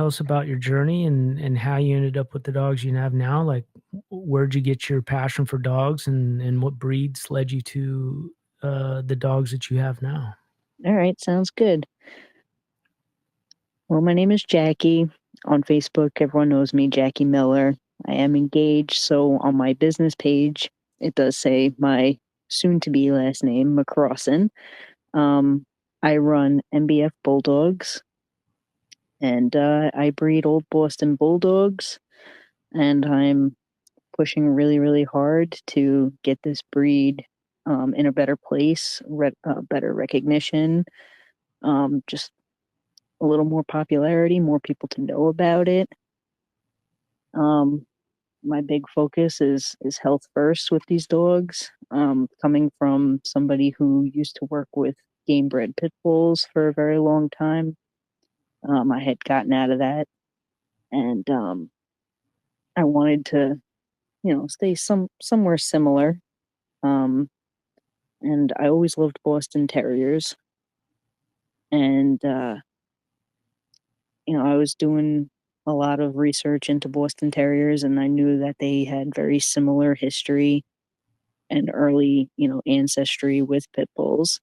tell us about your journey and how you ended up with the dogs you have now? Like, where'd you get your passion for dogs, and what breeds led you to the dogs that you have now? All right, sounds good. Well, my name is Jackie. On Facebook, everyone knows me, Jackie Miller. I am engaged, so on my business page, it does say my soon to be last name, McCrossin. Um, I run MBF Bulldogs, and I breed Old Boston Bulldogs, and I'm pushing really, really hard to get this breed in a better place, better recognition, just a little more popularity, more people to know about it. Um, my big focus is health first with these dogs. Coming from somebody who used to work with game bred pit bulls for a very long time, I had gotten out of that, and I wanted to, stay somewhere similar. Um, and I always loved Boston Terriers, and I was doing a lot of research into Boston Terriers, and I knew that they had very similar history and early, ancestry with pit bulls.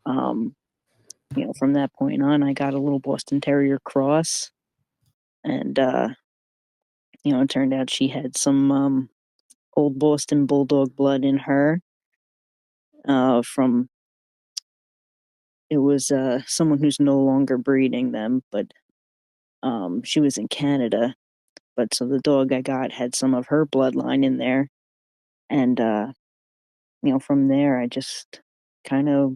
Um, from that point on, I got a little Boston Terrier cross, and it turned out she had some old Boston Bulldog blood in her. From it was someone who's no longer breeding them, but she was in Canada. But so the dog I got had some of her bloodline in there, and from there I just kind of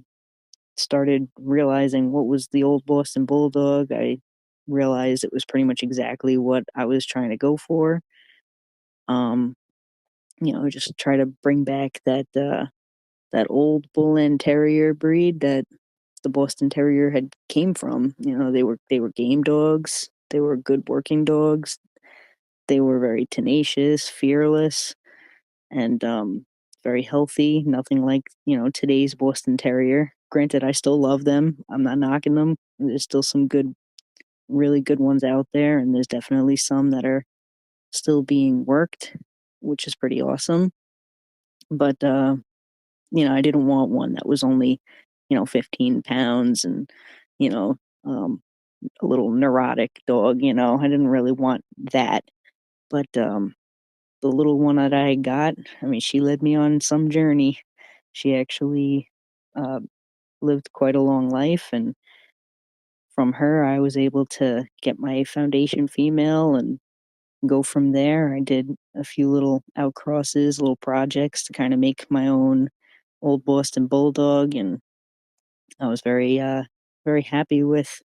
started realizing what was the old Boston Bulldog. I realized it was pretty much exactly what I was trying to go for. Um, just try to bring back that old Bull and Terrier breed that the Boston Terrier had came from. They were game dogs. They were good working dogs. They were very tenacious, fearless, and very healthy. Nothing like today's Boston Terrier. Granted, I still love them. I'm not knocking them. There's still some good, really good ones out there, and there's definitely some that are still being worked, which is pretty awesome. But I didn't want one that was only 15 pounds and you know um, a little neurotic dog. I didn't really want that. But the little one that I got, I mean, she led me on some journey. She actually uh, lived quite a long life, and from her, I was able to get my foundation female and go from there. I did a few little outcrosses, little projects to kind of make my own old Boston Bulldog, and I was very happy with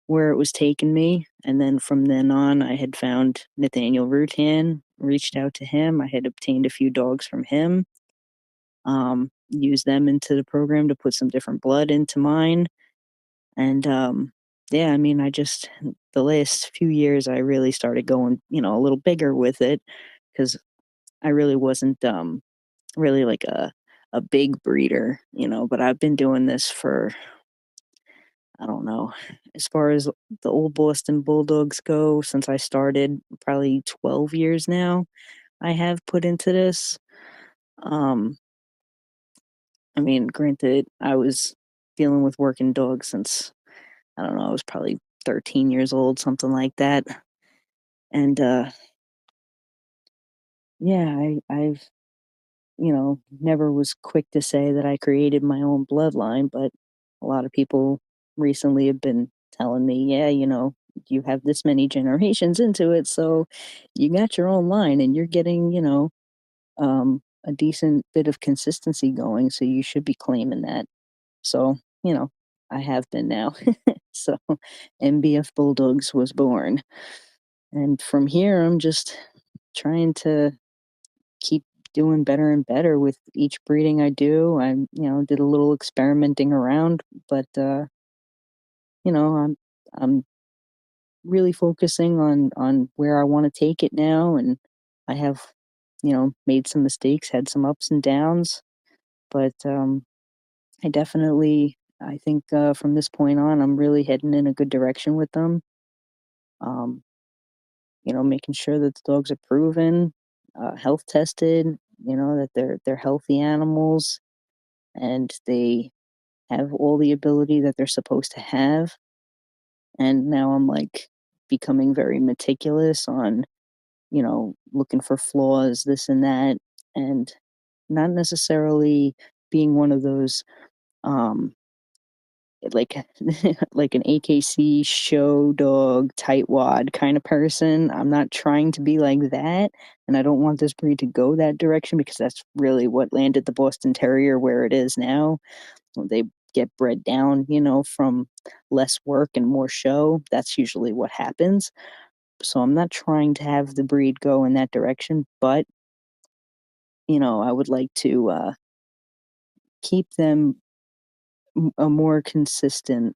where it was taking me. And then from then on, I had found Nathaniel Rutan, reached out to him. I had obtained a few dogs from him, used them into the program to put some different blood into mine. And yeah, I mean, the last few years, I really started going, a little bigger with it because I really wasn't really like a big breeder, but I've been doing this for, I don't know, as far as the old Boston Bulldogs go, since I started, probably 12 years now, I have put into this. Um, I mean, granted, I was dealing with working dogs since, I don't know, I was probably 13 years old, something like that. And yeah, I've, never was quick to say that I created my own bloodline, but a lot of people recently have been telling me, yeah, you have this many generations into it, so you got your own line and you're getting, a decent bit of consistency going, so you should be claiming that. So, I have been now. So, MBF Bulldogs was born. And from here, I'm just trying to keep doing better and better with each breeding I do. Did a little experimenting around, but I'm really focusing on where I want to take it now, and I have made some mistakes, had some ups and downs, but I think from this point on, I'm really heading in a good direction with them. Um, making sure that the dogs are proven, health tested, that they're healthy animals and they have all the ability that they're supposed to have. And now I'm like becoming very meticulous on, looking for flaws, this and that, and not necessarily being one of those um like like an AKC show dog tightwad kind of person. I'm not trying to be like that, and I don't want this breed to go that direction because that's really what landed the Boston Terrier where it is now. When they get bred down, from less work and more show, that's usually what happens. So I'm not trying to have the breed go in that direction, but I would like to keep them a more consistent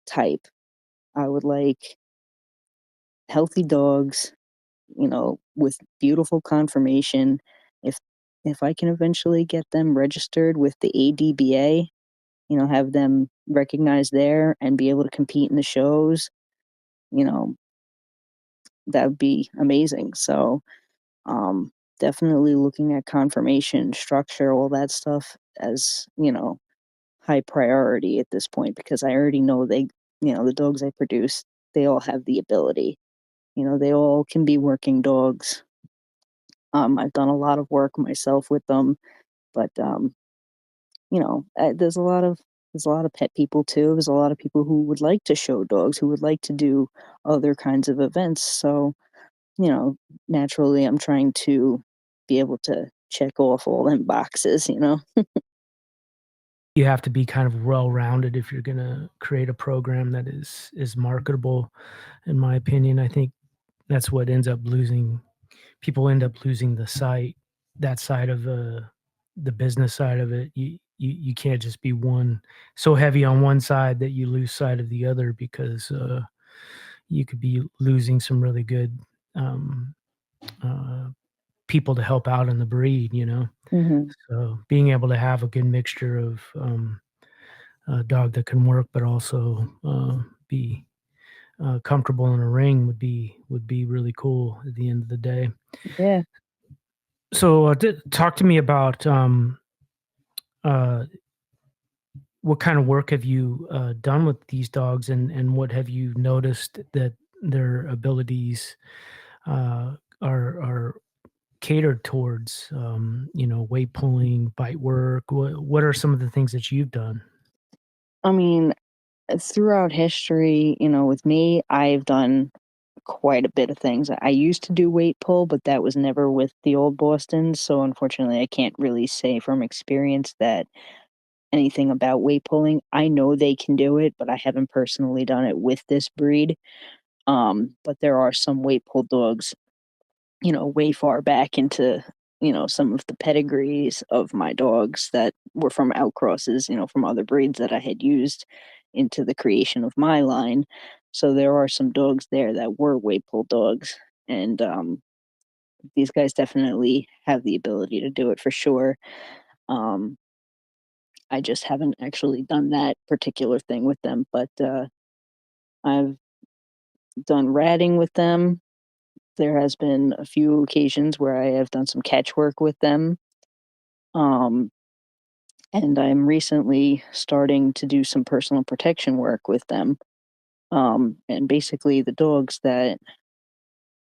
type. I would like healthy dogs, with beautiful conformation. If if I can eventually get them registered with the ADBA, have them recognized there and be able to compete in the shows, you know, that would be amazing. So, um, definitely looking at conformation, structure, all that stuff as, high priority at this point because I already know the dogs I produce, they all have the ability. They all can be working dogs. I've done a lot of work myself with them, but there's a lot of pet people too. There's a lot of people who would like to show dogs, who would like to do other kinds of events. So, you know, naturally, I'm trying to be able to check off all them boxes. You have to be kind of well-rounded if you're gonna create a program that is marketable, in my opinion. I think that's what ends up losing people end up losing the sight that side of the business side of it. You can't just be one so heavy on one side that you lose sight of the other because, you could be losing some really good, um, uh, people to help out in the breed, you know? Hmm. So, being able to have a good mixture of, a dog that can work, but also, be, comfortable in a ring would be really cool at the end of the day. Yeah. So, talk to me about, uh, what kind of work have you, done with these dogs, and what have you noticed that their abilities, are catered towards, weight pulling, bite work? What are some of the things that you've done? I mean, throughout history, with me, I've done quite a bit of things. I used to do weight pull, but that was never with the old Bostons. So unfortunately, I can't really say from experience that anything about weight pulling. I know they can do it, but I haven't personally done it with this breed. But there are some weight pull dogs, way far back into, some of the pedigrees of my dogs that were from outcrosses, from other breeds that I had used into the creation of my line. So there are some dogs there that were weight pull dogs. And these guys definitely have the ability to do it for sure. Um, I just haven't actually done that particular thing with them, but I've done ratting with them. There has been a few occasions where I have done some catch work with them. Um, and I'm recently starting to do some personal protection work with them. And basically, the dogs that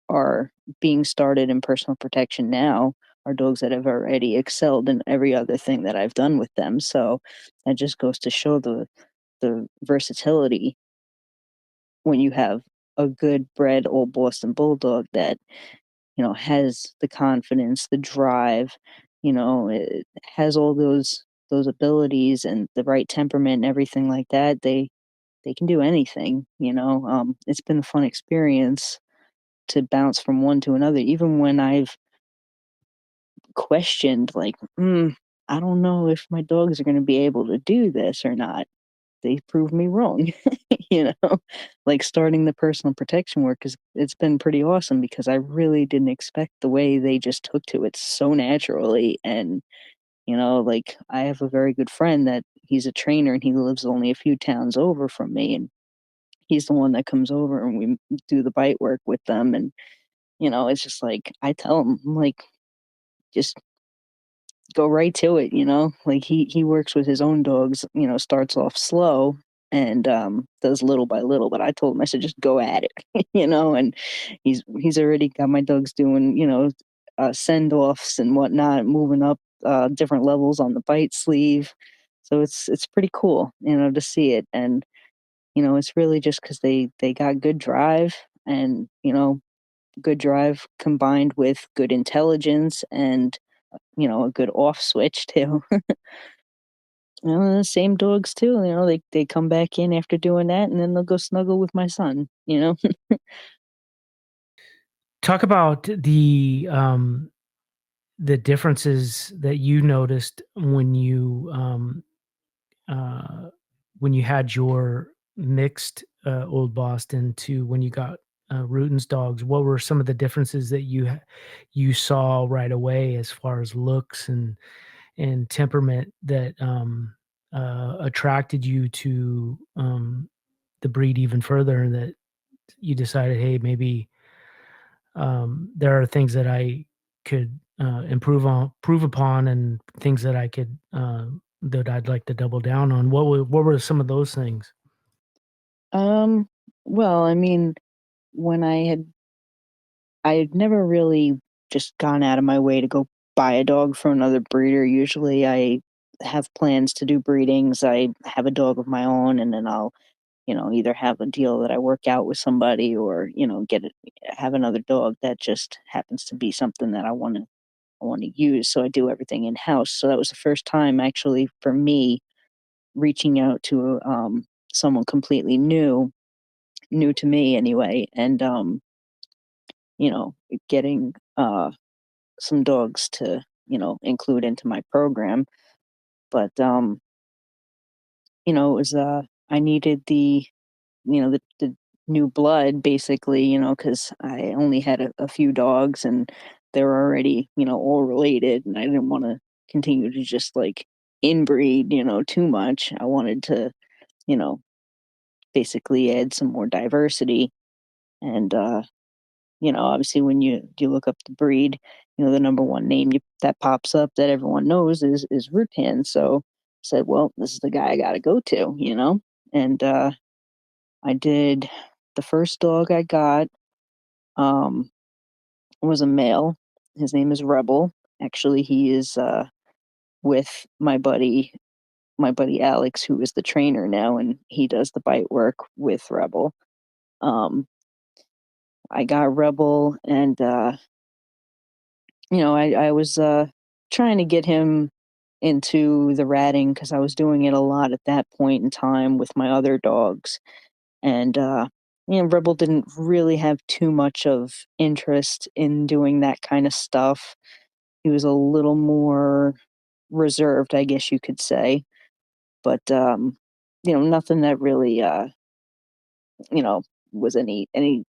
are being started in personal protection now are dogs that have already excelled in every other thing that I've done with them. So that just goes to show the versatility when you have a good bred old Boston Bulldog that has the confidence, the drive, it has all those abilities and the right temperament and everything like that. They can do anything. It's been a fun experience to bounce from one to another, even when I've questioned, like, I don't know if my dogs are going to be able to do this or not. They proved me wrong. you know, like starting the personal protection work is it's been pretty awesome because I really didn't expect the way they just took to it so naturally. And, like I have a very good friend that he's a trainer and he lives only a few towns over from me. And he's the one that comes over and we do the bite work with them. And it's just like I tell him, I'm like, just go right to it, like he works with his own dogs, starts off slow and does little by little. But I told him, I said, just go at it. And he's already got my dogs doing, send offs and whatnot, moving up different levels on the bite sleeve. So it's pretty cool, to see it. And it's really just because they got good drive, and good drive combined with good intelligence and a good off switch too. The same dogs too. They come back in after doing that, and then they'll go snuggle with my son. Talk about the differences that you noticed uh, when you had your mixed Old Boston to when you got Ruten's dogs. What were some of the differences that you saw right away as far as looks and temperament that attracted you to the breed even further? That you decided, hey, maybe there are things that I could improve upon, and things that I could that I'd like to double down on. What were some of those things? um, well, I mean, when I had never really just gone out of my way to go buy a dog from another breeder. Usually, I have plans to do breedings. I have a dog of my own, and then I'll either have a deal that I work out with somebody, or have another dog that just happens to be something that I want to use. So I do everything in house. So that was the first time actually for me reaching out to someone completely new to me anyway, and you know, getting some dogs to include into my program. But it was I needed the new blood basically, because I only had a few dogs and they were already all related, and I didn't want to continue to just like inbreed too much. I wanted to you know basically add some more diversity. And obviously when you look up the breed, the number one name that pops up that everyone knows is Rutan. So I said, well, this is the guy I got to go to, and I did. The first dog I got um, was a male. His name is Rebel. Actually, he is with my buddy Alex, who is the trainer now, and he does the bite work with Rebel. Um, I got Rebel, and I was trying to get him into the ratting because I was doing it a lot at that point in time with my other dogs. And Rebel didn't really have too much of interest in doing that kind of stuff. He was a little more reserved, I guess you could say. But nothing that really you know was anything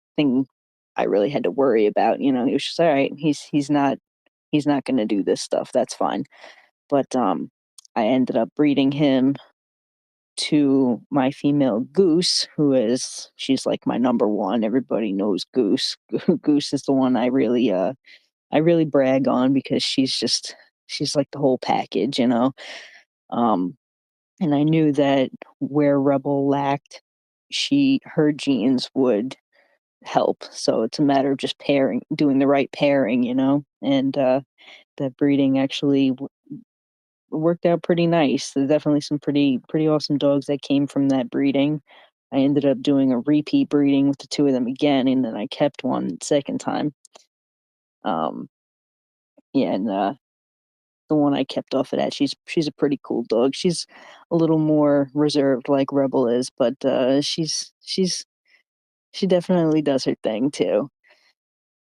I really had to worry about. He was just all right. He's not going to do this stuff. That's fine. But I ended up breeding him to my female Goose, she's like my number one. Everybody knows Goose. Goose is the one I really brag on because she's like the whole package. Um and I knew that where Rebel lacked, her genes would help. So it's a matter of just doing the right pairing. And that breeding actually worked out pretty nice. There's definitely some pretty awesome dogs that came from that breeding. I ended up doing a repeat breeding with the two of them again, and then I kept one second time. Um, yeah, and the one I kept off of that, she's a pretty cool dog. She's a little more reserved like Rebel is, but she definitely does her thing too.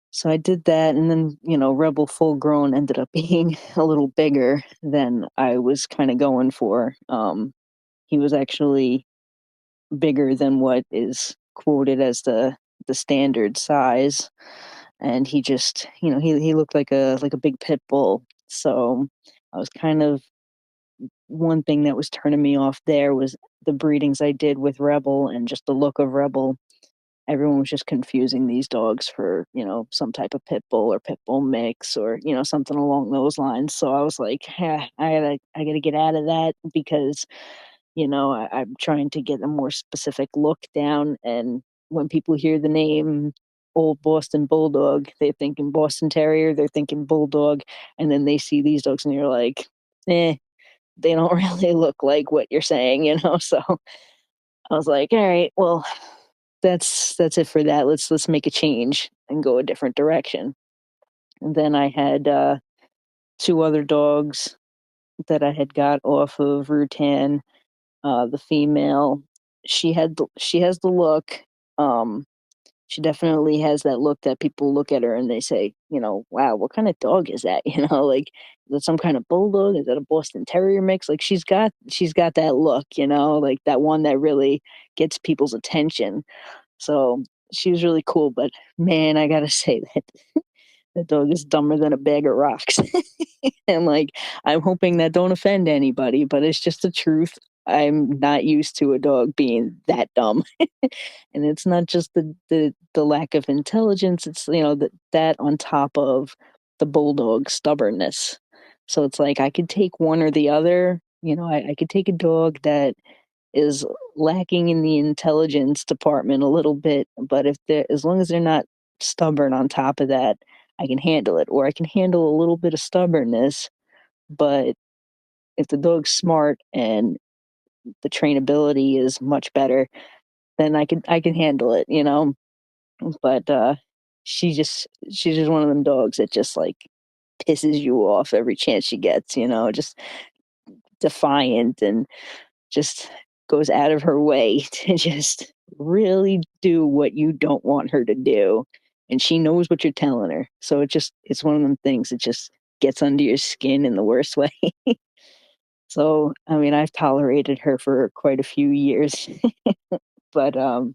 So I did that, and then Rebel full grown ended up being a little bigger than I was kind of going for. He was actually bigger than what is quoted as the standard size, and he just he looked like a big pit bull. So I was kind of one thing that was turning me off there was the breedings I did with Rebel and just the look of Rebel, everyone was just confusing these dogs for, some type of pit bull or pit bull mix or, something along those lines. So I was like, I gotta get out of that because, I'm trying to get a more specific look down. And when people hear the name Old Boston Bulldog, they're thinking Boston Terrier, they're thinking Bulldog, and then they see these dogs and you're like, eh, they don't really look like what you're saying. So I was like, all right, well, that's it for that. Let's make a change and go a different direction. And then I had two other dogs that I had got off of Rutan. The female, she has the look. Um, she definitely has that look that people look at her and they say, wow, what kind of dog is that? Like, is it some kind of bulldog? Is that a Boston Terrier mix? Like she's got that look, like that one that really gets people's attention. So she was really cool, but man, I gotta say that dog is dumber than a bag of rocks. And like, I'm hoping that don't offend anybody, but it's just the truth. I'm not used to a dog being that dumb. And it's not just the lack of intelligence, it's that on top of the bulldog stubbornness. So it's like I could take one or the other. I could take a dog that is lacking in the intelligence department a little bit, but if they're as long as they're not stubborn on top of that, I can handle it. Or I can handle a little bit of stubbornness, but if the dog's smart and the trainability is much better, then I can handle it. But she's just one of them dogs that just like pisses you off every chance she gets, just defiant and just goes out of her way to just really do what you don't want her to do. And she knows what you're telling her. So it's one of them things that just gets under your skin in the worst way. So, I mean, I've tolerated her for quite a few years, but you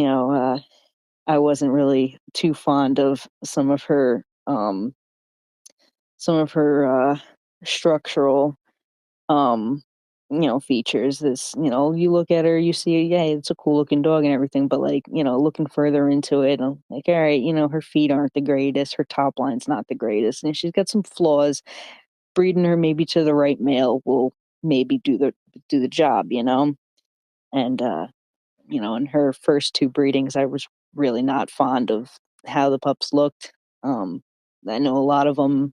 know, uh I wasn't really too fond of some of her structural um features. You look at her, you see, yeah, it's a cool looking dog and everything, but like, looking further into it, I'm like, all right, her feet aren't the greatest, her top line's not the greatest, and she's got some flaws. Breeding her maybe to the right male will maybe do the job. And in her first two breedings, I was really not fond of how the pups looked. um I know a lot of them,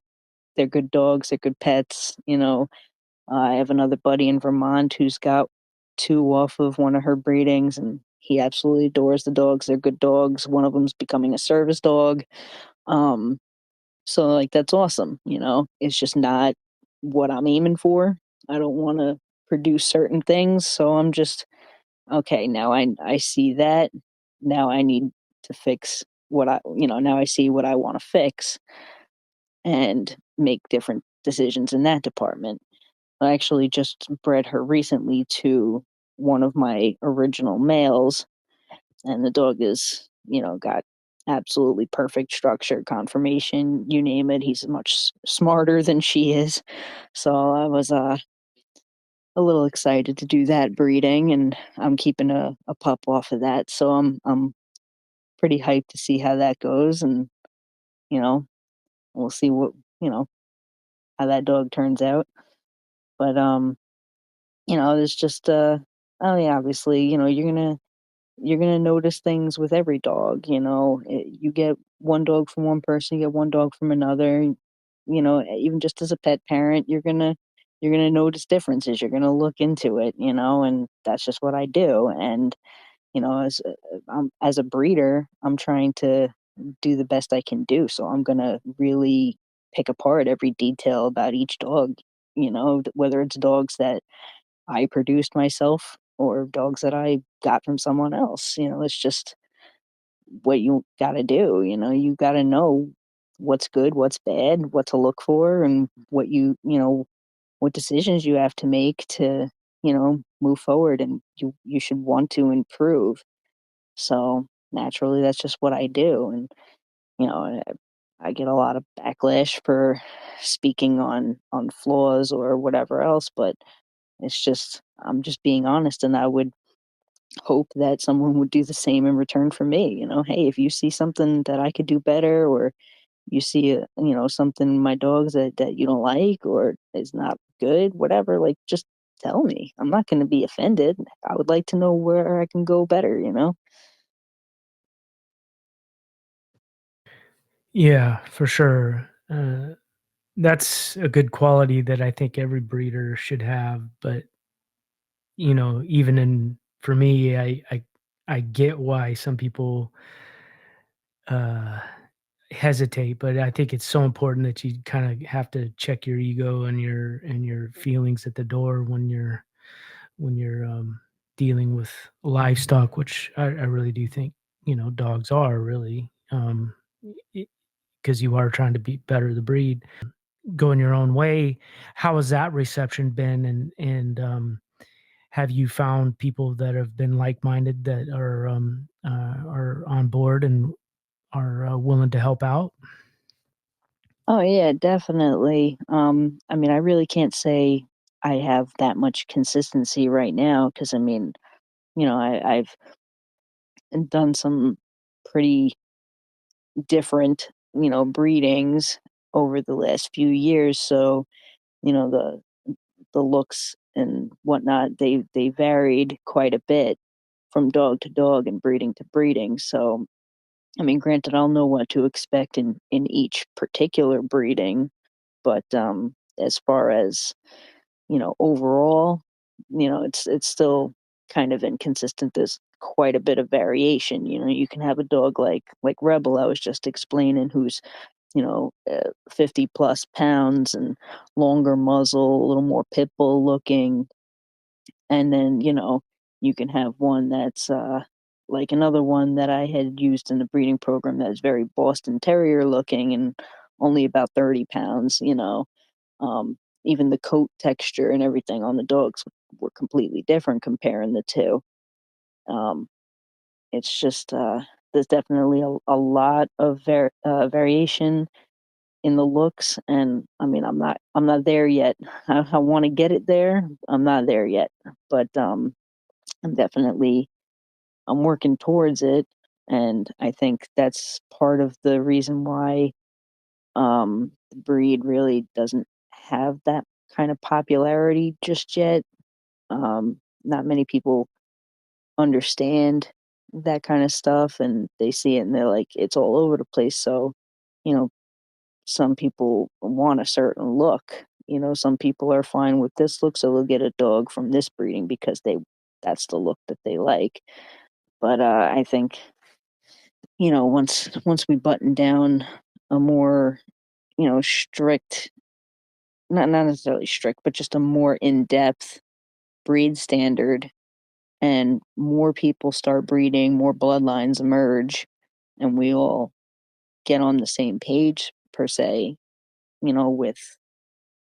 they're good dogs, they're good pets. I have another buddy in Vermont who's got two off of one of her breedings, and he absolutely adores the dogs. They're good dogs. One of them's becoming a service dog. Um, so like that's awesome. It's just not what I'm aiming for. I don't want to produce certain things, so I'm just okay. Now I see that. Now I need to fix now I see what I want to fix and make different decisions in that department. I actually just bred her recently to one of my original males, and the dog got absolutely perfect structure, conformation, you name it. He's much smarter than she is. So I was a little excited to do that breeding, and I'm keeping a pup off of that. So I'm pretty hyped to see how that goes, and you know we'll see what you know how that dog turns out. But there's just oh yeah, obviously, you're gonna notice things with every dog. You get one dog from one person, you get one dog from another. Even just as a pet parent, you're gonna notice differences. You're gonna look into it, and that's just what I do. And as a breeder, I'm trying to do the best I can do. So I'm gonna really pick apart every detail about each dog. Whether it's dogs that I produced myself or dogs that I got from someone else. It's just what you got to do. You got to know what's good, what's bad, what to look for, and what decisions you have to make to, move forward, and you should want to improve. So naturally, that's just what I do. And, I get a lot of backlash for speaking on flaws or whatever else, but It's just I'm just being honest, and I would hope that someone would do the same in return for me. Hey, if you see something that I could do better, or you see something in my dogs that you don't like or is not good, whatever, like just tell me. I'm not going to be offended. I would like to know where I can go better. Yeah, for sure. That's a good quality that I think every breeder should have, but, even in for me, I get why some people, uh, hesitate, but I think it's so important that you kinda have to check your ego and your feelings at the door when you're, dealing with livestock, which I really do think, dogs are really, 'cause you are trying to be better the breed. Going your own way, how has that reception been? And have you found people that have been like-minded that are on board and are, willing to help out? Oh yeah, definitely. I mean, I really can't say I have that much consistency right now because I mean, I've done some pretty different, breedings over the last few years. So, the looks and whatnot, they varied quite a bit from dog to dog and breeding to breeding. So, I mean, granted, I'll know what to expect in each particular breeding, but as far as overall, it's still kind of inconsistent. There's quite a bit of variation. You can have a dog like Rebel I was just explaining, who's 50 plus pounds and longer muzzle, a little more pit bull looking, and then you can have one that's like another one that I had used in the breeding program that is very Boston Terrier looking and only about 30 pounds. Even the coat texture and everything on the dogs were completely different comparing the two. Um, it's just there's definitely a lot of variation in the looks, and I mean I'm not there yet. I want to get it there. I'm not there yet, but I'm definitely I'm working towards it, and I think that's part of the reason why the breed really doesn't have that kind of popularity just yet. Not many people understand that kind of stuff, and they see it and they're like, it's all over the place. So, you know, some people want a certain look. Some people are fine with this look, so they'll get a dog from this breeding because that's the look that they like. But I think once we button down a more strict, not necessarily strict, but just a more in depth breed standard, and more people start breeding, more bloodlines emerge, and we all get on the same page per se, with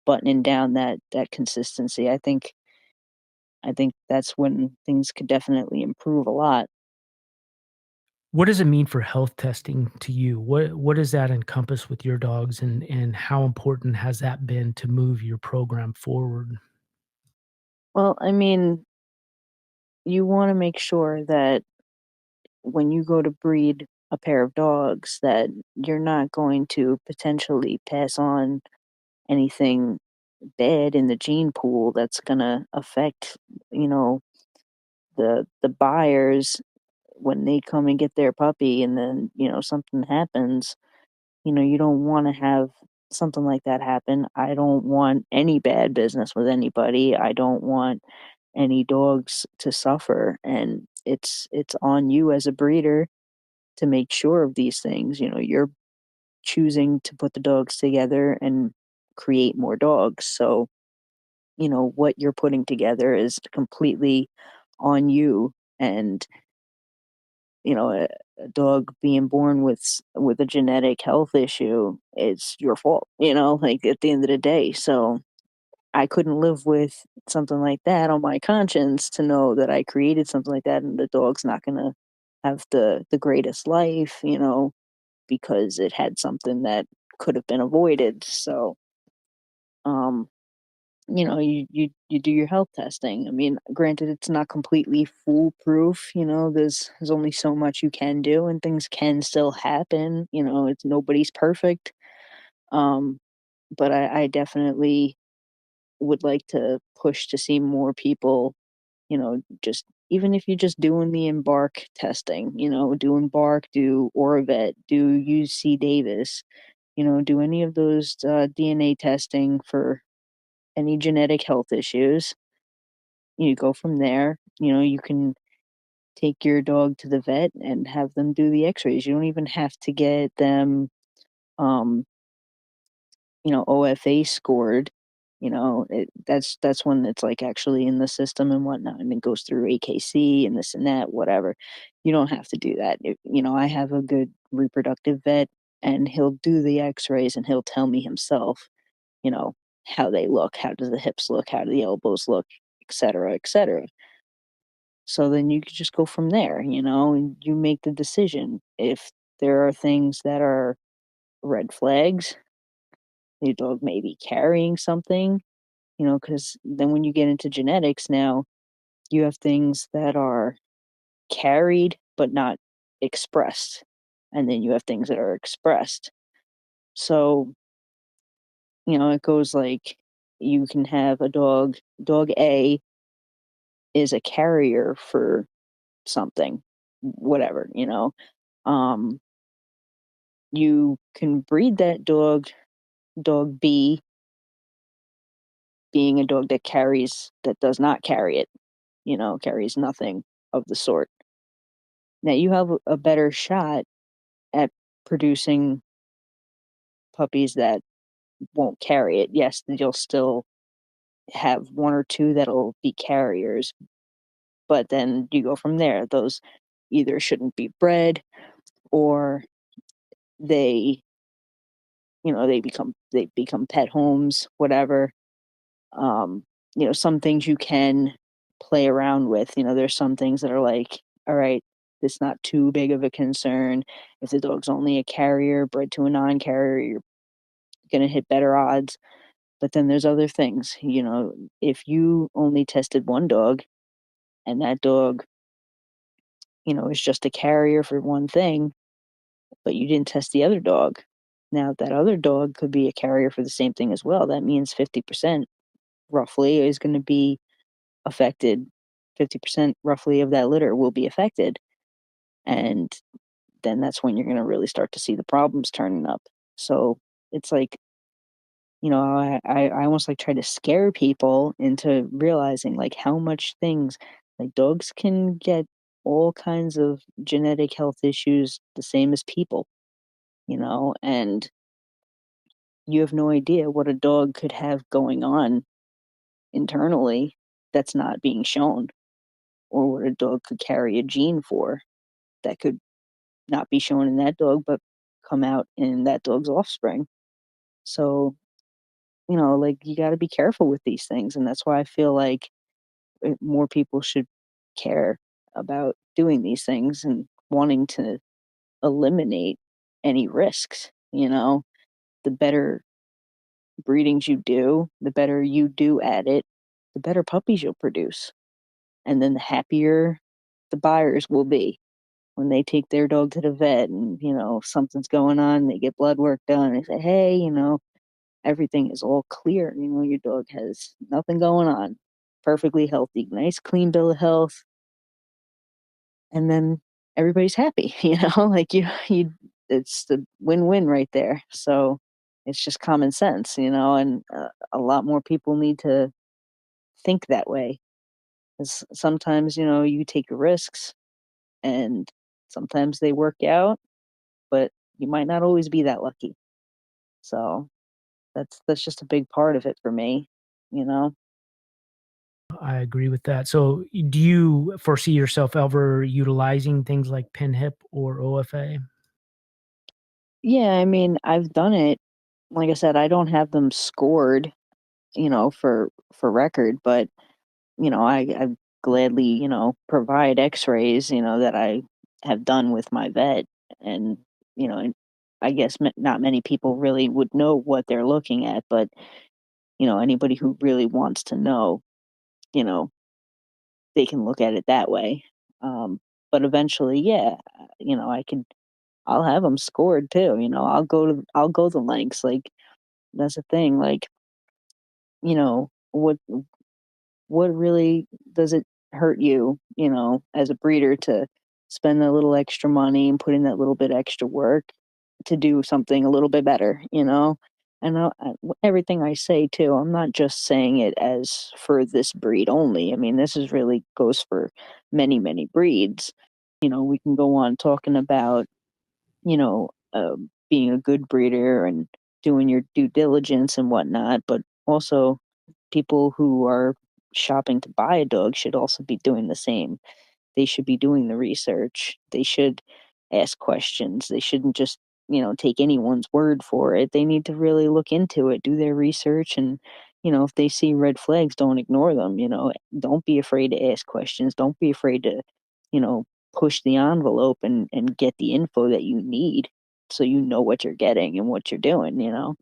buttoning down that consistency. I think that's when things could definitely improve a lot. What does it mean for health testing to you? What does that encompass with your dogs, and how important has that been to move your program forward? Well, I mean, you want to make sure that when you go to breed a pair of dogs that you're not going to potentially pass on anything bad in the gene pool that's going to affect you know the buyers when they come and get their puppy, and then something happens. You don't want to have something like that happen. I don't want any bad business with anybody. I don't want any dogs to suffer, and it's on you as a breeder to make sure of these things. You're choosing to put the dogs together and create more dogs. So, what you're putting together is completely on you. And, a dog being born with a genetic health issue, it's your fault, like at the end of the day. So I couldn't live with something like that on my conscience, to know that I created something like that and the dog's not going to have the greatest life, because it had something that could have been avoided. So, um, you do your health testing. I mean, granted, it's not completely foolproof. There's only so much you can do, and things can still happen. It's nobody's perfect. Um, but I definitely would like to push to see more people. Just even if you're just doing the embark testing, do embark, do Oravet, do UC Davis, do any of those DNA testing for any genetic health issues. You go from there. You can take your dog to the vet and have them do the x-rays. You don't even have to get them um OFA scored. That's when it's like actually in the system and whatnot, and it goes through AKC and this and that, whatever. You don't have to do that. I have a good reproductive vet, and he'll do the x-rays and he'll tell me himself, you know, how they look, how do the hips look, how do the elbows look, et cetera, et cetera. So then you could just go from there, and you make the decision. If there are things that are red flags, your dog may be carrying something, because then when you get into genetics now, you have things that are carried but not expressed. And then you have things that are expressed. So, it goes like you can have dog A is a carrier for something, whatever. Um, you can breed that dog B, being a dog that does not carry it, carries nothing of the sort. Now you have a better shot at producing puppies that won't carry it. Yes, you'll still have one or two that'll be carriers, but then you go from there. Those either shouldn't be bred, or they, they become pet homes, whatever. Um, some things you can play around with. There's some things that are like, all right, it's not too big of a concern. If the dog's only a carrier, bred to a non-carrier, you're gonna hit better odds. But then there's other things. If you only tested one dog and that dog, is just a carrier for one thing, but you didn't test the other dog. Now that other dog could be a carrier for the same thing as well. That means 50% roughly is going to be affected. 50% roughly of that litter will be affected. And then that's when you're going to really start to see the problems turning up. So it's like, I almost like try to scare people into realizing like how much things, like dogs can get all kinds of genetic health issues the same as people, and you have no idea what a dog could have going on internally that's not being shown, or what a dog could carry a gene for that could not be shown in that dog but come out in that dog's offspring. So, like you got to be careful with these things, and that's why I feel like more people should care about doing these things and wanting to eliminate any risks. The better breedings you do, the better you do at it, the better puppies you'll produce. And then the happier the buyers will be when they take their dog to the vet and, something's going on, they get blood work done, and they say, hey, everything is all clear. Your dog has nothing going on, perfectly healthy, nice, clean bill of health. And then everybody's happy, like it's the win-win right there. So it's just common sense, and a lot more people need to think that way. 'Cause sometimes, you take risks and sometimes they work out, but you might not always be that lucky. So that's just a big part of it for me, you know? I agree with that. So, do you foresee yourself ever utilizing things like pin hip or OFA? Yeah, I mean, I've done it. Like I said, I don't have them scored, for record, but I gladly, provide x-rays, that I have done with my vet. And, and I guess not many people really would know what they're looking at, but anybody who really wants to know, you know, they can look at it that way. But eventually, yeah, I'll have them scored too. I'll go the lengths. Like that's the thing. Like what really does it hurt you, as a breeder to spend a little extra money and put in that little bit extra work to do something a little bit better, And everything I say too, I'm not just saying it as for this breed only. I mean, this is really goes for many, many breeds. We can go on talking about, being a good breeder and doing your due diligence and whatnot, but also people who are shopping to buy a dog should also be doing the same. They should be doing the research. They should ask questions. They shouldn't just, take anyone's word for it. They need to really look into it, do their research, and, if they see red flags, don't ignore them. Don't be afraid to ask questions. Don't be afraid to, you know, push the envelope and get the info that you need so you know what you're getting and what you're doing.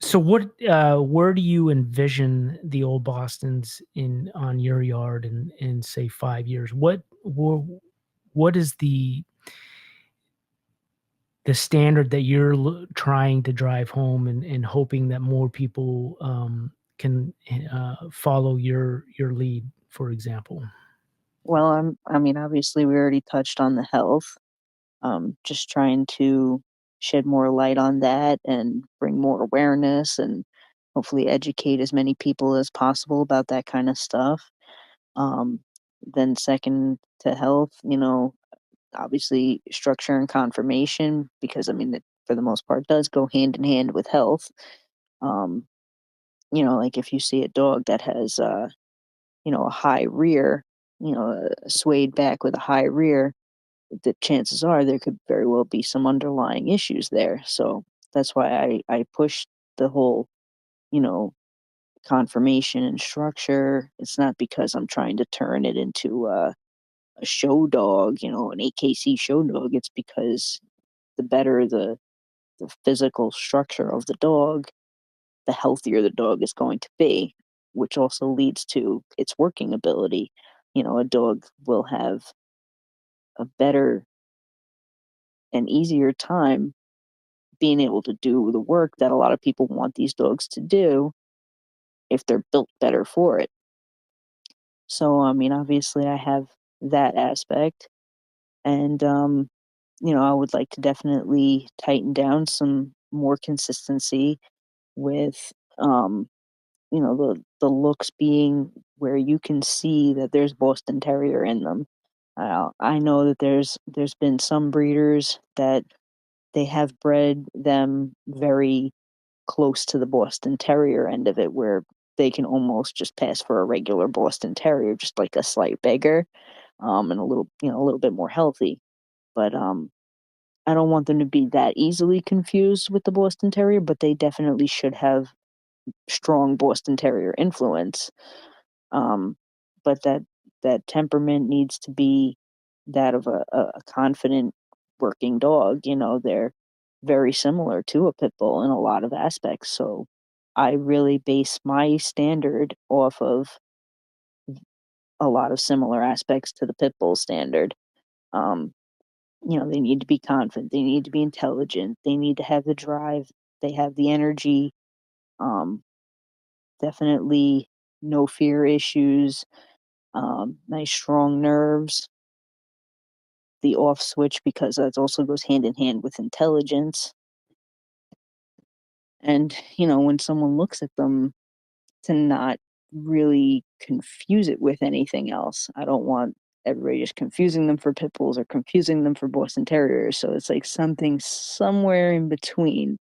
So where do you envision the old Bostons in on your yard in say 5 years? What is the standard that you're trying to drive home and hoping that more people can follow your lead, for example? Well, I mean, obviously, we already touched on the health. Just trying to shed more light on that and bring more awareness and hopefully educate as many people as possible about that kind of stuff. Um, then, second to health, obviously, structure and confirmation, because I mean, it, for the most part, does go hand in hand with health. Um, like if you see a dog that has, a high rear, a swayed back with a high rear, the chances are there could very well be some underlying issues there. So that's why I push the whole, you know, confirmation and structure. It's not because I'm trying to turn it into a show dog, an AKC show dog. It's because the better the physical structure of the dog, the healthier the dog is going to be, which also leads to its working ability. A dog will have a better and easier time being able to do the work that a lot of people want these dogs to do if they're built better for it. So, I mean, obviously, I have that aspect. And, I would like to definitely tighten down some more consistency with, the looks being where you can see that there's Boston Terrier in them. I know that there's been some breeders that they have bred them very close to the Boston Terrier end of it, where they can almost just pass for a regular Boston Terrier, just like a slight bigger, and a little bit more healthy. But I don't want them to be that easily confused with the Boston Terrier, but they definitely should have strong Boston Terrier influence. Um, but that temperament needs to be that of a confident working dog. They're very similar to a pit bull in a lot of aspects. So I really base my standard off of a lot of similar aspects to the pit bull standard. Um, they need to be confident, they need to be intelligent, they need to have the drive, they have the energy. Um, Definitely no fear issues, nice strong nerves, the off switch, because that also goes hand in hand with intelligence. And, when someone looks at them, to not really confuse it with anything else. I don't want everybody just confusing them for pit bulls or confusing them for Boston Terriers. So it's like something somewhere in between.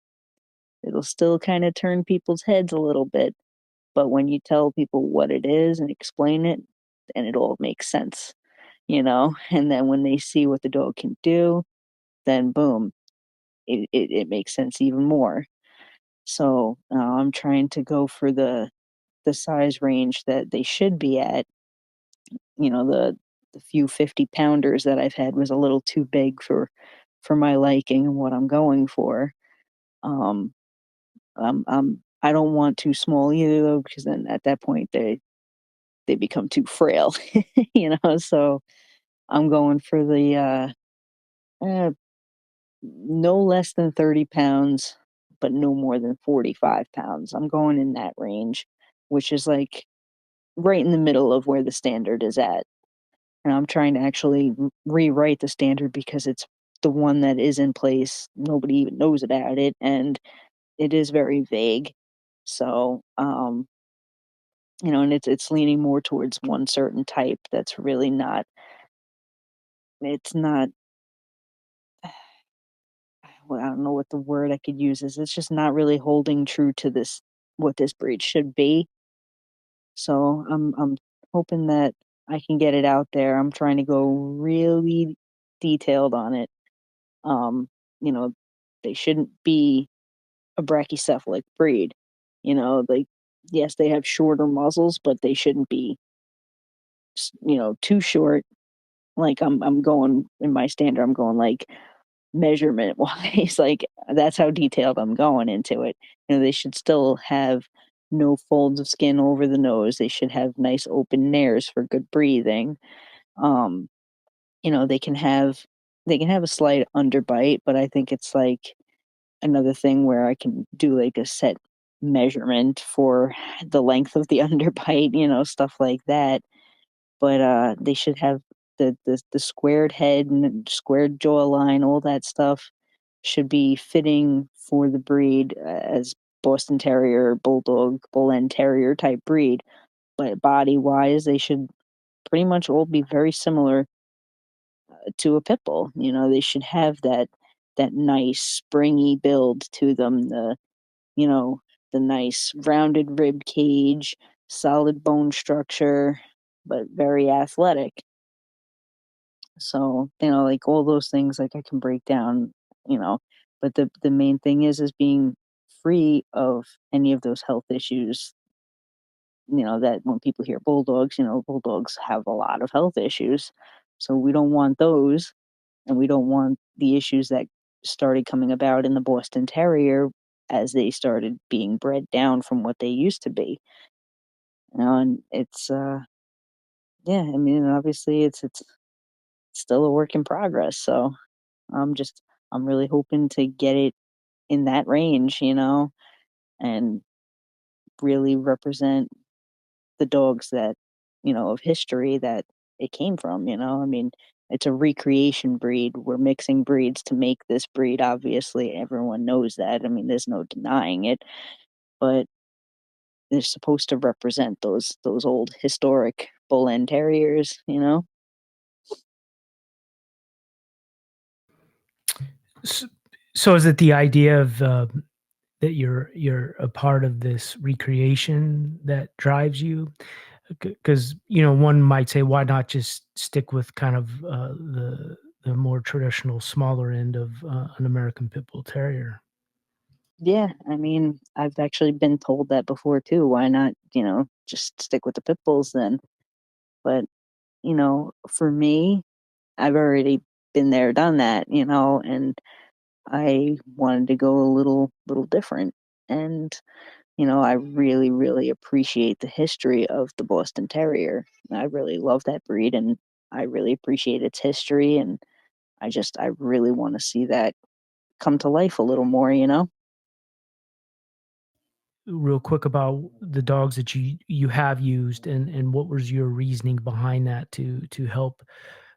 It'll still kind of turn people's heads a little bit, but when you tell people what it is and explain it, then it all makes sense. And then when they see what the dog can do, then boom, it makes sense even more. So I'm trying to go for the size range that they should be at. The few 50-pounders that I've had was a little too big for my liking and what I'm going for. Um, I'm I don't want too small either though, because then at that point they become too frail, So I'm going for the uh, no less than 30 pounds, but no more than 45 pounds. I'm going in that range, which is like right in the middle of where the standard is at. And I'm trying to actually rewrite the standard because it's the one that is in place. Nobody even knows about it, and it is very vague. So, and it's leaning more towards one certain type that's really not. It's not. Well, I don't know what the word I could use is. It's just not really holding true to this what this breed should be. So I'm hoping that I can get it out there. I'm trying to go really detailed on it. Um, you know, they shouldn't be a brachycephalic breed. Like yes, they have shorter muzzles, but they shouldn't be too short. Like I'm going in my standard, I'm going like measurement wise, like that's how detailed I'm going into it. They should still have no folds of skin over the nose. They should have nice open nares for good breathing. Um, they can have a slight underbite, but I think it's like another thing where I can do like a set measurement for the length of the underbite, stuff like that. But they should have the squared head and squared jawline, all that stuff should be fitting for the breed as Boston Terrier, Bulldog, Bull End Terrier type breed. But body wise, they should pretty much all be very similar to a pit bull. They should have that nice springy build to them. You know the nice rounded rib cage, solid bone structure, but very athletic. So, like all those things, like I can break down, you know, but the main thing is being free of any of those health issues. That when people hear bulldogs, bulldogs have a lot of health issues. So we don't want those, and we don't want the issues that started coming about in the Boston Terrier as they started being bred down from what they used to be. And it's yeah, I mean, obviously it's still a work in progress. So I'm really hoping to get it in that range, and really represent the dogs that, of history that it came from, I mean, it's a recreation breed. We're mixing breeds to make this breed, obviously. Everyone knows that. I mean, there's no denying it, but they're supposed to represent those old historic bull end terriers. S- So is it the idea of that you're a part of this recreation that drives you? Because one might say, why not just stick with kind of the more traditional, smaller end of an American Pit Bull Terrier? Yeah, I mean, I've actually been told that before too. Why not, just stick with the pit bulls then? But, for me, I've already been there, done that, and I wanted to go a little different. And, I really, really appreciate the history of the Boston Terrier. I really love that breed and I really appreciate its history, and I really want to see that come to life a little more. Real quick about the dogs that you have used, and what was your reasoning behind that to help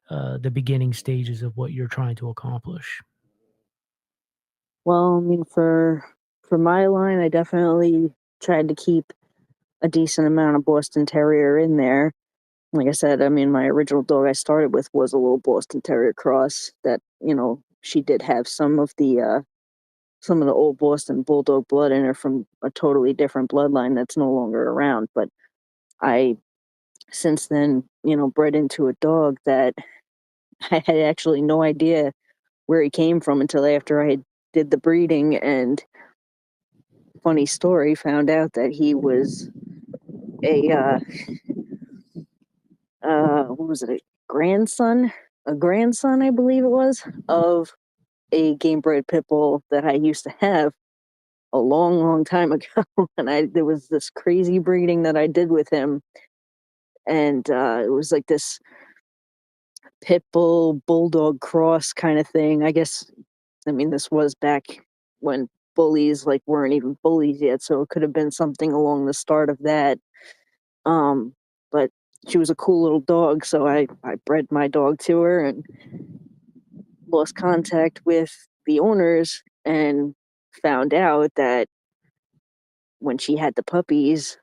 the beginning stages of what you're trying to accomplish? Well, I mean, for my line, I definitely tried to keep a decent amount of Boston Terrier in there. Like I said, I mean, my original dog I started with was a little Boston Terrier cross that, she did have some of the old Boston Bulldog blood in her from a totally different bloodline that's no longer around. But I since then, bred into a dog that I had actually no idea where he came from until after I had did the breeding. And funny story, found out that he was a what was it, a grandson, I believe it was, of a game bred pit bull that I used to have. a long, long time ago, and there was this crazy breeding that I did with him, and it was like this pit bull bulldog cross kind of thing. I guess, I mean, this was back when bullies like weren't even bullies yet, so it could have been something along the start of that. Um, but she was a cool little dog, so I bred my dog to her and lost contact with the owners and found out that when she had the puppies,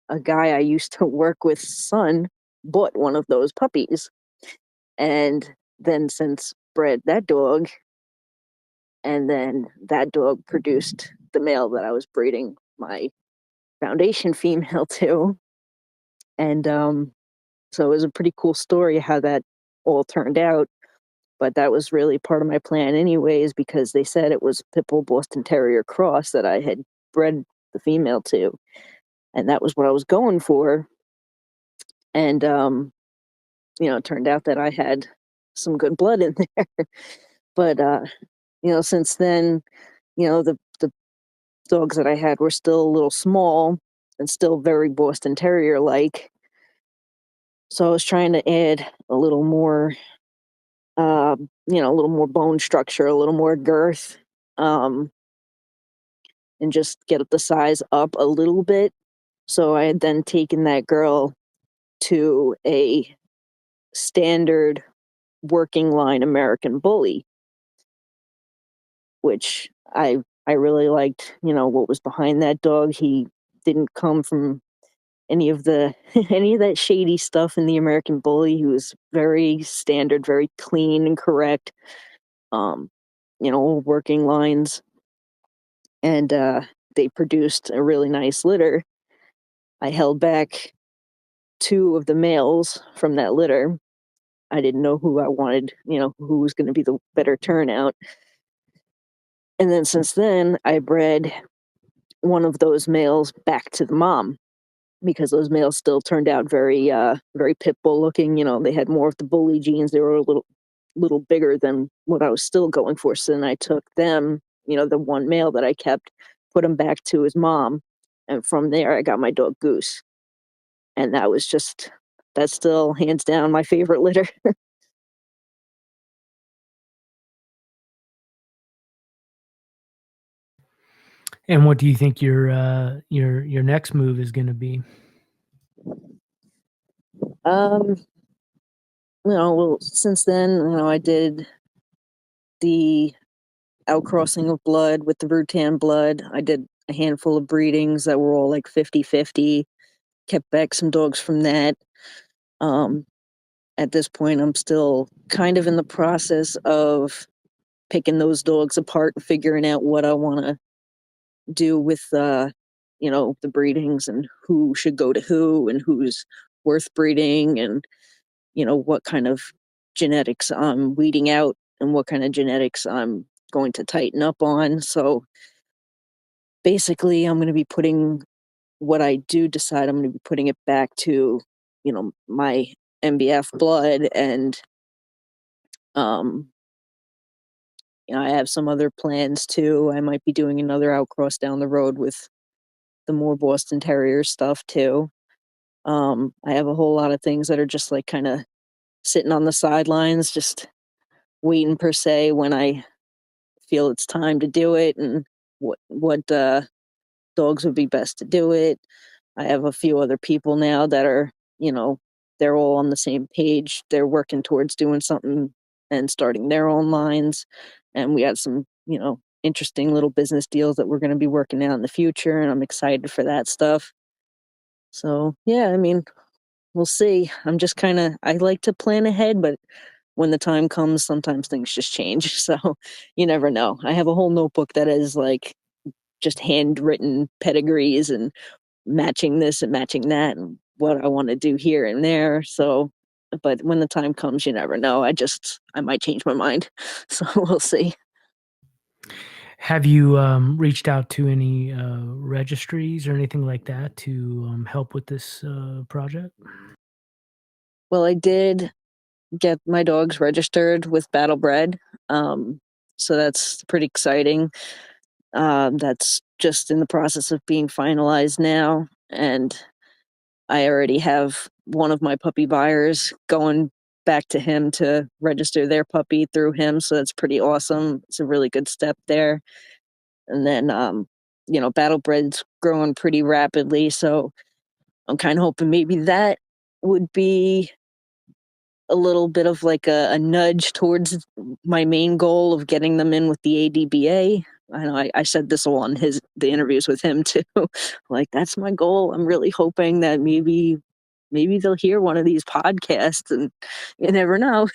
a guy I used to work with's son bought one of those puppies, and then since bred that dog, and then that dog produced the male that I was breeding my foundation female to. And so it was a pretty cool story how that all turned out. But that was really part of my plan, anyways, because they said it was Pitbull Boston Terrier cross that I had bred the female to, and that was what I was going for. And it turned out that I had some good blood in there. But since then, the dogs that I had were still a little small and still very Boston Terrier like. So I was trying to add a little more bone structure, a little more girth, um, and just get the size up a little bit. So I had then taken that girl to a standard working line American bully, which I really liked, what was behind that dog. He didn't come from any of the any of that shady stuff in the American bully. He was very standard, very clean and correct. Um, working lines, and they produced a really nice litter. I held back two of the males from that litter. I didn't know who I wanted, who was going to be the better turnout. And then since then, I bred one of those males back to the mom because those males still turned out very pit bull looking. They had more of the bully genes. They were a little bigger than what I was still going for. So then I took them, the one male that I kept, put him back to his mom, and from there I got my dog Goose, and that's still hands down my favorite litter. And what do you think your next move is gonna be? um, well, since then, I did the outcrossing of blood with the Rutan blood. I did a handful of breedings that were all like 50-50. Kept back some dogs from that. Um, at this point, I'm still kind of in the process of picking those dogs apart and figuring out what I want to do with the breedings and who should go to who and who's worth breeding, and what kind of genetics I'm weeding out and what kind of genetics I'm going to tighten up on. So basically, I'm going to be putting what I do decide, I'm going to be putting it back to my MBF blood, and um I have some other plans too. I might be doing another outcross down the road with the more Boston Terrier stuff too. I have a whole lot of things that are just like kind of sitting on the sidelines, just waiting per se when I feel it's time to do it, and what dogs would be best to do it. I have a few other people now that are, they're all on the same page. They're working towards doing something and starting their own lines. And we had some, interesting little business deals that we're going to be working out in the future. And I'm excited for that stuff. So, yeah, I mean, we'll see. I like to plan ahead, but when the time comes, sometimes things just change. So you never know. I have a whole notebook that is like just handwritten pedigrees and matching this and matching that and what I want to do here and there. So, but when the time comes, you never know. I might change my mind. So we'll see. Have you, reached out to any, registries or anything like that to, help with this, project? Well, I did get my dogs registered with Battlebred. Um, so that's pretty exciting. That's just in the process of being finalized now, and I already have one of my puppy buyers going back to him to register their puppy through him, so that's pretty awesome. It's a really good step there. And then, Battlebred's growing pretty rapidly, so I'm kind of hoping maybe that would be a little bit of like a nudge towards my main goal of getting them in with the ADBA. I know I said this all on the interviews with him too. Like, that's my goal. I'm really hoping that maybe they'll hear one of these podcasts, and you never know.